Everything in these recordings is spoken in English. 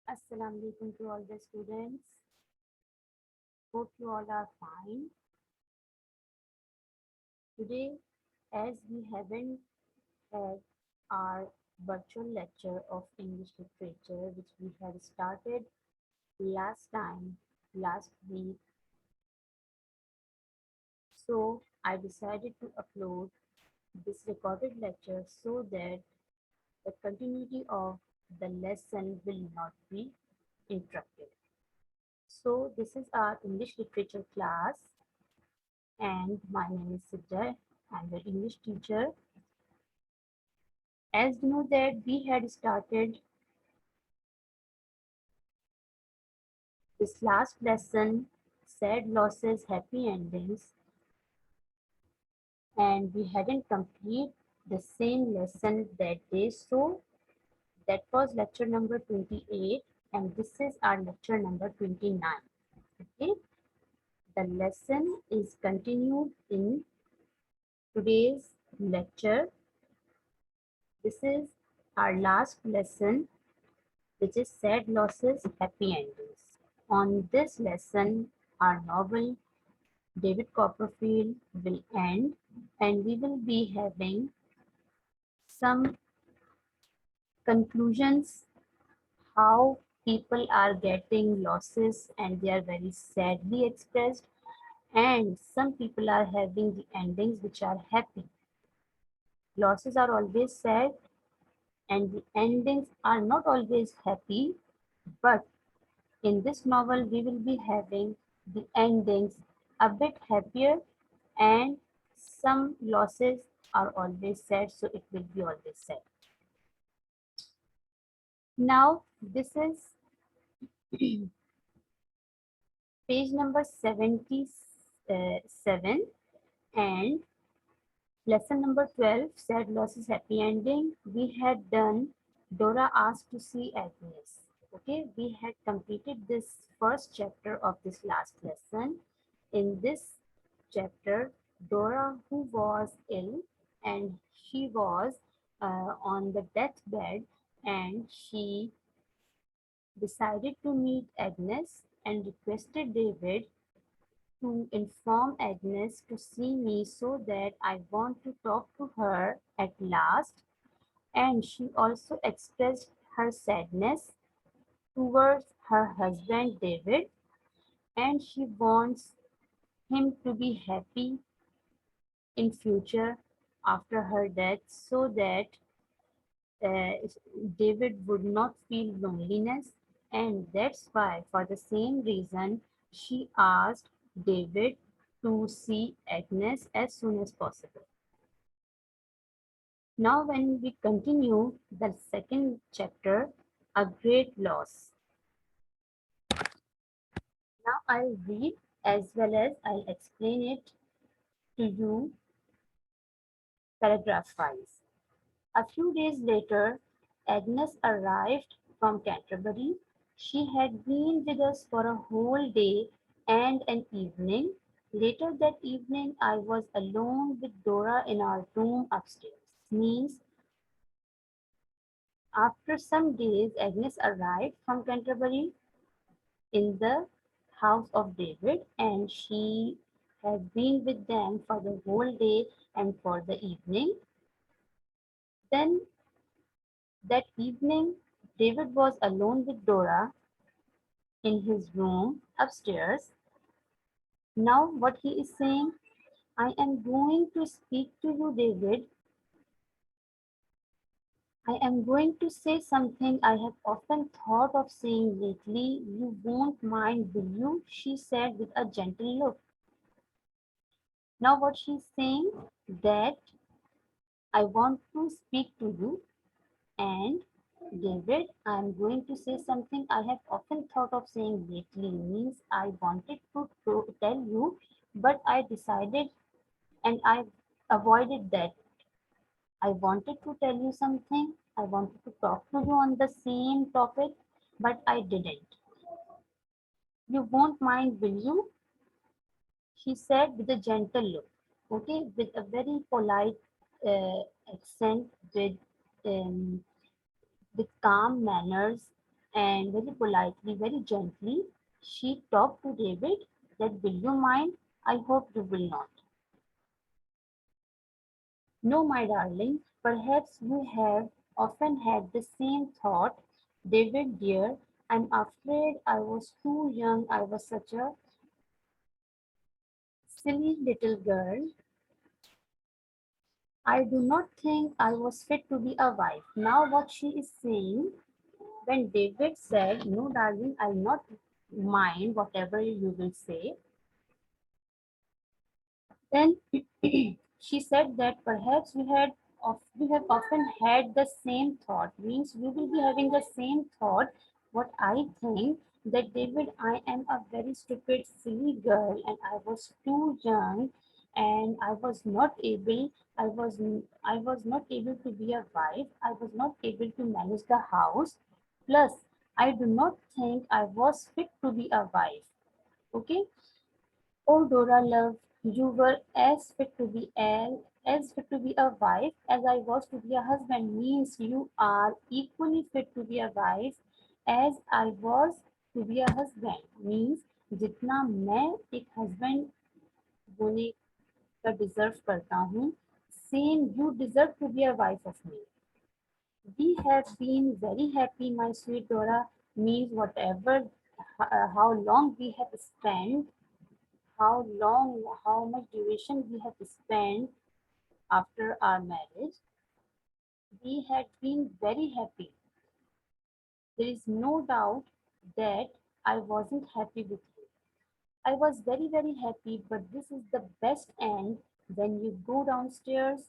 Assalamu alaikum to all the students. Hope you all are fine. Today, as we haven't had our virtual lecture of English literature, which we had started last week, so I decided to upload this recorded lecture so that the continuity of the lesson will not be interrupted. So, this is our English literature class, and my name is Sidra. I'm the English teacher. As you know that we had started this last lesson, sad losses, happy endings, and we hadn't completed the same lesson that day. So that was lecture number 28, and this is our lecture number 29. Okay, the lesson is continued in today's lecture. This is our last lesson, which is sad losses, happy endings. On this lesson, our novel David Copperfield will end, and we will be having some conclusions how people are getting losses and they are very sadly expressed, and some people are having the endings which are happy. Losses are always sad and the endings are not always happy, but in this novel we will be having the endings a bit happier, and some losses are always sad, so it will be always sad. Now this is page number 77 and lesson number 12, sad losses, happy ending. We had done Dora asked to see Agnes. Okay, we had completed this first chapter of this last lesson. In this chapter, Dora, who was ill and she was on the deathbed, and she decided to meet Agnes and requested David to inform Agnes to see me so that I want to talk to her at last. And she also expressed her sadness towards her husband David, and she wants him to be happy in future after her death so that uh, David would not feel loneliness, and that's why, for the same reason, she asked David to see Agnes as soon as possible. Now, when we continue the second chapter, A Great Loss. Now, I'll read as well as I'll explain it to you paragraph wise. A few days later, Agnes arrived from Canterbury. She had been with us for a whole day and an evening. Later that evening, I was alone with Dora in our room upstairs. Means after some days, Agnes arrived from Canterbury in the house of David, and she had been with them for the whole day and for the evening. Then that evening, David was alone with Dora in his room upstairs. Now, what he is saying, I am going to speak to you, David. I am going to say something I have often thought of saying lately. You won't mind, will you? She said with a gentle look. Now, what she's saying, that I want to speak to you, and David, I am going to say something I have often thought of saying lately. Means I wanted to tell you, but I decided and I avoided that. I wanted to tell you something. I wanted to talk to you on the same topic, but I didn't. You won't mind, will you? She said with a gentle look. Okay, with a very polite accent, um, with calm manners, and very politely, very gently, she talked to David that, will you mind? I hope you will not. No, my darling, perhaps we have often had the same thought. David dear, I'm afraid I was too young. I was such a silly little girl. I do not think I was fit to be a wife. Now what she is saying, when David said, no darling, I'll not mind whatever you will say, then she said that perhaps we have often had the same thought, means we will be having the same thought. What I think that, David, I am a very stupid, silly girl, and I was too young, and I was not able to be a wife. I was not able to manage the house. Plus, I do not think I was fit to be a wife. Okay. Oh, Dora love, you were as fit to be a wife as I was to be a husband. Means you are equally fit to be a wife as I was to be a husband. Means जितना मैं एक husband होने का deserve करता हूँ, same you deserve to be a wife of me. We have been very happy, my sweet Dora. Means whatever, how long we have spent, how much duration we have spent after our marriage, we had been very happy. There is no doubt that I wasn't happy with you. I was very, very happy, but this is the best end. When you go downstairs,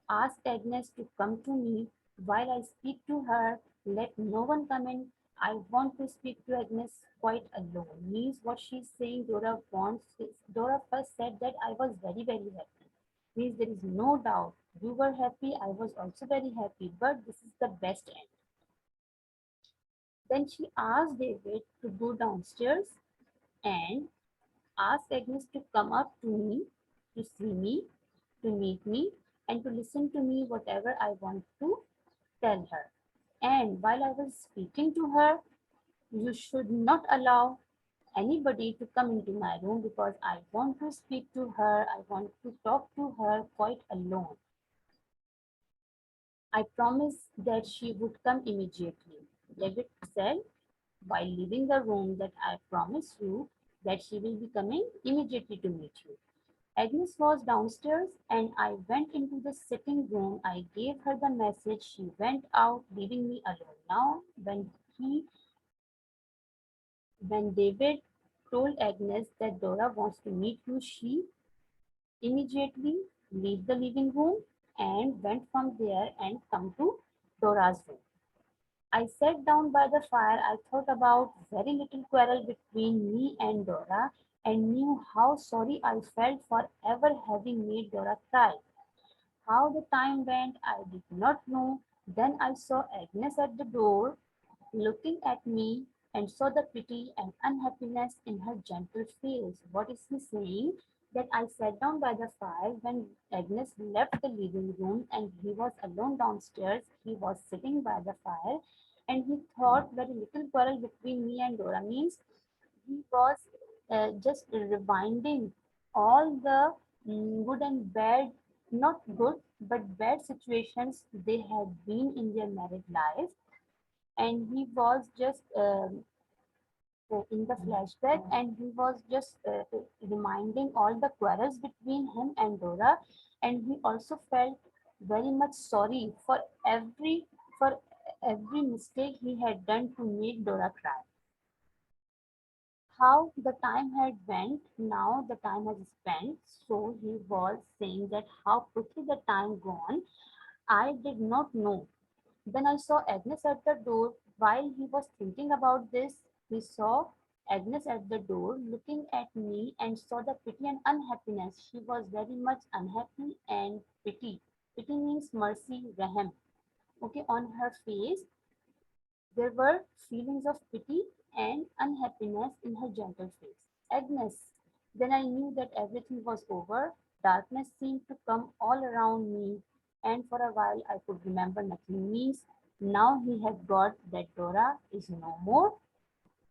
ask Agnes to come to me while I speak to her. Let no one come in. I want to speak to Agnes quite alone. Means what she's saying, Dora wants. Dora first said that I was very, very happy. Means there is no doubt. You were happy, I was also very happy, but this is the best end. Then she asked David to go downstairs and asked Agnes to come up to me, to see me, to meet me, and to listen to me whatever I want to tell her. And while I was speaking to her, you should not allow anybody to come into my room because I want to speak to her. I want to talk to her quite alone. I promised that she would come immediately. David said while leaving the room that I promise you that she will be coming immediately to meet you. Agnes was downstairs and I went into the sitting room. I gave her the message. She went out, leaving me alone. Now, when David told Agnes that Dora wants to meet you, she immediately left the living room and went from there and come to Dora's room. I sat down by the fire. I thought about very little quarrel between me and Dora and knew how sorry I felt for ever having made Dora cry. How the time went, I did not know. Then I saw Agnes at the door, looking at me, and saw the pity and unhappiness in her gentle face. What is he saying? That I sat down by the fire when Agnes left the living room and he was alone downstairs. He was sitting by the fire and he thought very little quarrel between me and Dora. Means he was just rewinding all the good and bad, not good, but bad situations they had been in their married life. And he was just in the flashback and he was just reminding all the quarrels between him and Dora. And he also felt very much sorry for every mistake he had done to make Dora cry. How the time had went, now the time has spent. So he was saying that how quickly the time gone. I did not know. Then I saw Agnes at the door. While he was thinking about this, he saw Agnes at the door looking at me and saw the pity and unhappiness. She was very much unhappy and pity. Pity means mercy, raham. Okay, on her face, there were feelings of pity and unhappiness in her gentle face. Agnes. Then I knew that everything was over. Darkness seemed to come all around me, and for a while I could remember nothing. Means Now he had got that Dora is no more,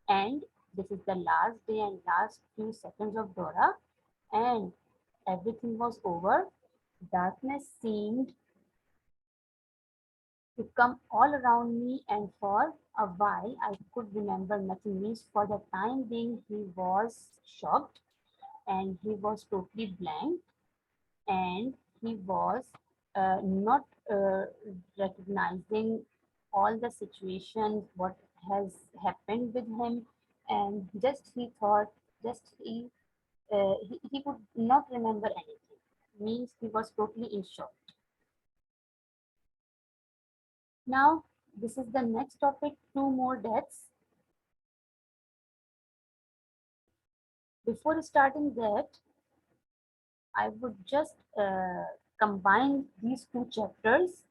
and this is the last day and last few seconds of Dora, and everything was over. Darkness seemed to come all around me, and for a while I could remember nothing. Means for the time being, he was shocked and he was totally blank, and he was not recognizing all the situations, what has happened with him, and just he thought, just he could not remember anything. Means he was totally in shock. Now, this is the next topic, two more deaths. Before starting that, I would just combine these two chapters.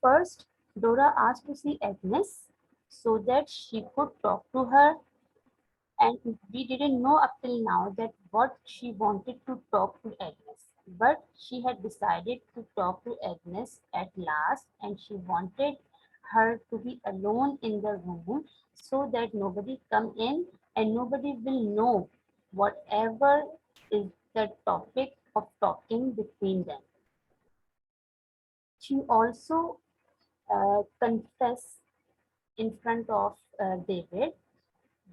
First, Dora asked to see Agnes so that she could talk to her, and we didn't know up till now that what she wanted to talk to Agnes. But she had decided to talk to Agnes at last, and she wanted her to be alone in the room so that nobody come in and nobody will know whatever is the topic of talking between them. She also confessed in front of David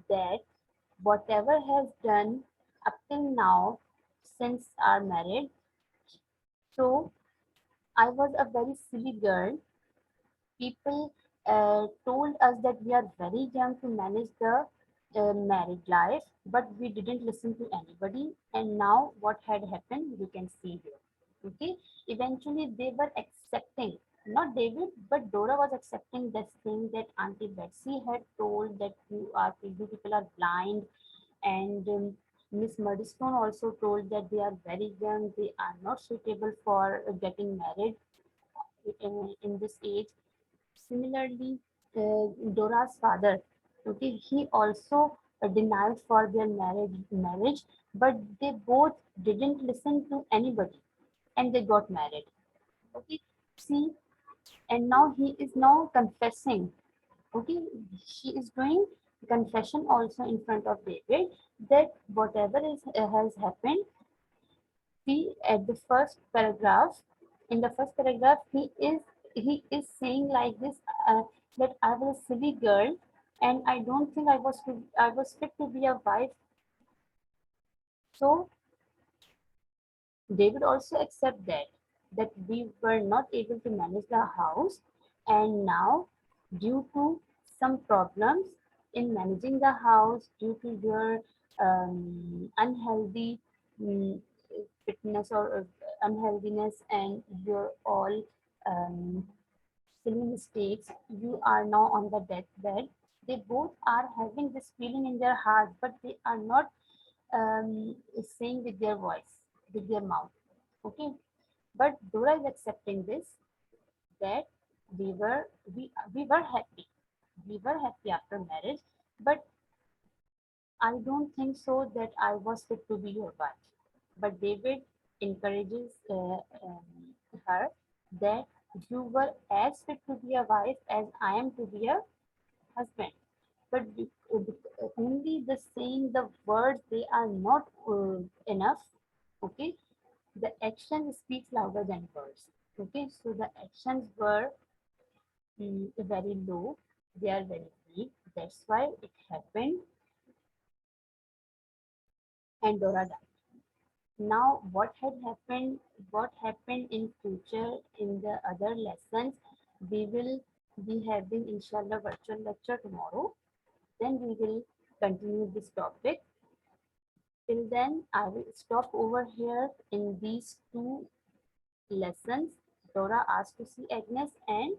that whatever has done up till now since our marriage, so I was a very silly girl. People told us that we are very young to manage the married life, but we didn't listen to anybody. And now what had happened, you can see here. Okay, eventually they were accepting, not David, but Dora was accepting this thing that Auntie Betsy had told, that you people are blind, and Miss Murdstone also told that they are very young, they are not suitable for getting married in this age. Similarly, Dora's father, okay, he also denied for their marriage, but they both didn't listen to anybody, and they got married. Okay, see, and now he is now confessing. Okay, she is doing confession also in front of David that whatever has happened. See, at the first paragraph, in the first paragraph, he is saying like this, that I was a silly girl, and I don't think I was fit to be a wife. So David also accept that we were not able to manage the house, and now due to some problems in managing the house, due to your unhealthy mm, fitness or unhealthiness and your all um, silly mistakes, you are now on the deathbed. They both are having this feeling in their heart, but they are not saying with their voice, with their mouth. Okay, but Dora is accepting this, that we were happy, we were happy after marriage, but I don't think so that I was fit to be your wife. But David encourages her that you were as fit to be a wife as I am to be a husband. But only the saying the words, they are not enough. Okay, the action speaks louder than words. Okay, so the actions were very low, they are very weak. That's why it happened, and Dora died. Now, what happened in future in the other lessons, we will be having inshallah virtual lecture tomorrow. Then we will continue this topic. Till then, I will stop over here in these two lessons. Dora asked to see Agnes, and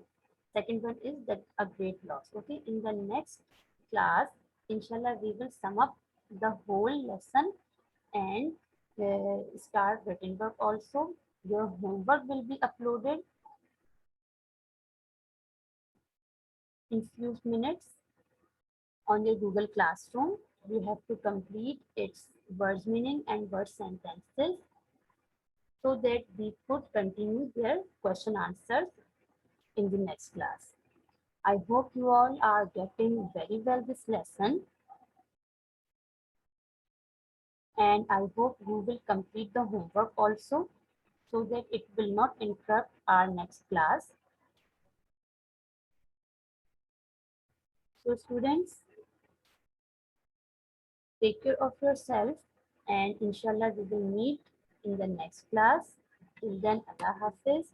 second one is that a great loss. Okay, in the next class, inshallah, we will sum up the whole lesson and start written work also. Your homework will be uploaded in few minutes on your Google Classroom. You have to complete its words meaning and word sentences so that we could continue their question answers. in the next class. I hope you all are getting very well this lesson, and I hope you will complete the homework also so that it will not interrupt our next class. So students, take care of yourself, and inshallah we will meet in the next class. Till then, Allah Hafiz.